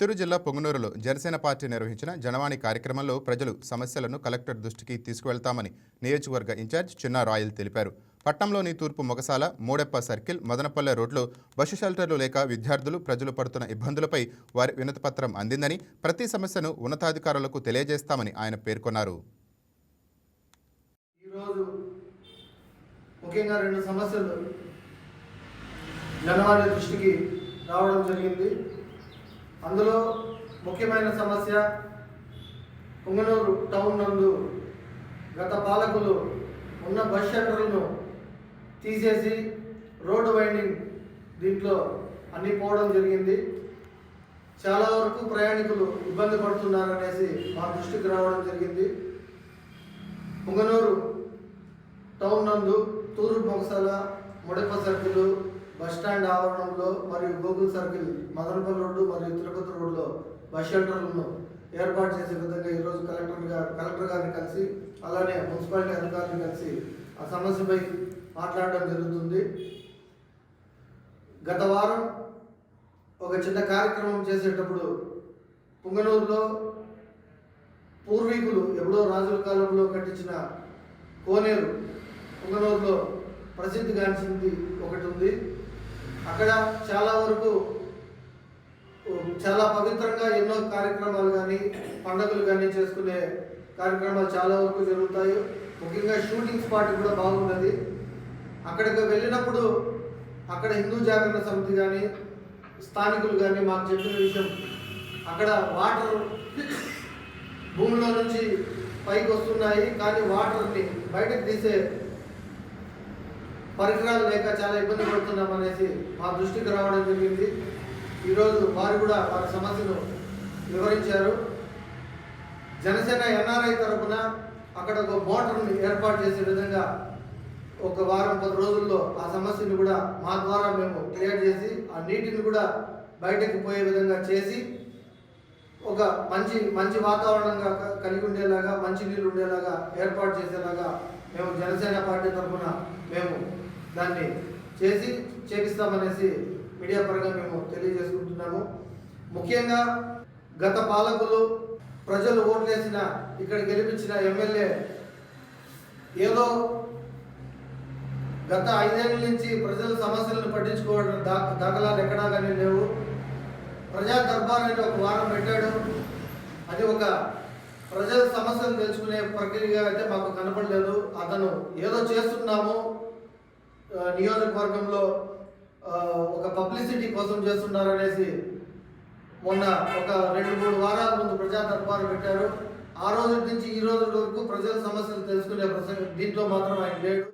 చిత్తూరు జిల్లా పొంగనూరులో జనసేన పార్టీ నిర్వహించిన జనవాణి కార్యక్రమంలో ప్రజలు సమస్యలను కలెక్టర్ దృష్టికి తీసుకువెళ్తామని నియోజకవర్గ ఇన్ఛార్జ్ చిన్నా రాయల్ తెలిపారు. పట్టణంలోని తూర్పు మొగసాల, మూడెప్ప సర్కిల్, మదనపల్లె రోడ్లో బస్సు షెల్టర్లు లేక విద్యార్థులు, ప్రజలు పడుతున్న ఇబ్బందులపై వారి వినతిపత్రం అందిందని, ప్రతి సమస్యను ఉన్నతాధికారులకు తెలియజేస్తామని ఆయన పేర్కొన్నారు. ముఖ్యంగా రెండు సమస్యలు జనవాణి దృష్టికి రావడం జరిగింది. అందులో ముఖ్యమైన సమస్య పొంగనూరు టౌన్ నందు గత పాలకులు ఉన్న బస్ షెల్టర్లను తీసేసి రోడ్డు వైండింగ్ దీంట్లో అన్నీ పోవడం జరిగింది. చాలా వరకు ప్రయాణికులు ఇబ్బంది పడుతున్నారనేసి మా దృష్టికి రావడం జరిగింది. పొంగనూరు టౌన్ నందు తూర్పు మొగసాల, ముడెప్ప సర్కిల్, బస్టాండ్ ఆవరణంలో మరియు గోకుల్ సర్కిల్, మదనపల్లి రోడ్డు మరియు తిరుపతి రోడ్లో బస్ షెల్టర్లను ఏర్పాటు చేసే విధంగా ఈరోజు కలెక్టర్ గారిని కలిసి, అలానే మున్సిపాలిటీ అధికారులను కలిసి ఆ సమస్యపై మాట్లాడడం జరుగుతుంది. గత వారం ఒక చిన్న కార్యక్రమం చేసేటప్పుడు పుంగనూరులో పూర్వీకులు ఎప్పుడో రాజుల కాలంలో కట్టించిన కోనేరు పుంగనూరులో ప్రసిద్ధిగాంచింది ఒకటి ఉంది. అక్కడ చాలా వరకు చాలా పవిత్రంగా ఎన్నో కార్యక్రమాలు కానీ పండుగలు కానీ చేసుకునే కార్యక్రమాలు చాలా వరకు జరుగుతాయి. ముఖ్యంగా షూటింగ్ స్పాట్ కూడా బాగున్నది. అక్కడికి వెళ్ళినప్పుడు అక్కడ హిందూ జాగరణ సమితి కానీ స్థానికులు కానీ మాకు చెప్పిన విషయం, అక్కడ వాటర్ భూమిలో నుంచి పైకి వస్తున్నాయి, కానీ వాటర్ని బయటకు తీసే పరికరాలు లేక చాలా ఇబ్బంది పడుతున్నాం అనేసి మా దృష్టికి రావడం జరిగింది. ఈరోజు వారు కూడా వారి సమస్యను వివరించారు. జనసేన ఎన్ఆర్ఐ తరఫున అక్కడ ఒక మోటార్ని ఏర్పాటు చేసే విధంగా ఒక వారం 10 రోజుల్లో ఆ సమస్యను కూడా మా ద్వారా మేము క్లియర్ చేసి ఆ నీటిని కూడా బయటకు పోయే విధంగా చేసి ఒక మంచి వాతావరణంగా కలిగి ఉండేలాగా, మంచి నీళ్ళు ఉండేలాగా ఏర్పాటు చేసేలాగా మేము జనసేన పార్టీ తరఫున మేము దాన్ని చేపిస్తామనేసి మీడియా పరంగా మేము తెలియజేసుకుంటున్నాము. ముఖ్యంగా గత పాలకులు ప్రజలు ఓట్లేసిన ఇక్కడ గెలిపించిన ఎమ్మెల్యే ఏదో గత 5 ఏళ్ళ నుంచి ప్రజల సమస్యలను పట్టించుకోవడం దాఖలాలు ఎక్కడా కానీ లేవు. ప్రజా దర్బార్ అనేది ఒక వారం పెట్టాడు. అది ఒక ప్రజల సమస్యలు తెలుసుకునే ప్రక్రియగా అయితే మాకు కనపడలేదు. అతను ఏదో చేస్తున్నాము, నియోజకవర్గంలో ఒక పబ్లిసిటీ కోసం చేస్తున్నారనేసి మొన్న ఒక 2-3 వారాల ముందు ప్రజా దర్బారు పెట్టారు. ఆ రోజు నుంచి ఈ రోజు వరకు ప్రజల సమస్యలు తెలుసుకునే దీంట్లో మాత్రం ఆయన లేడు.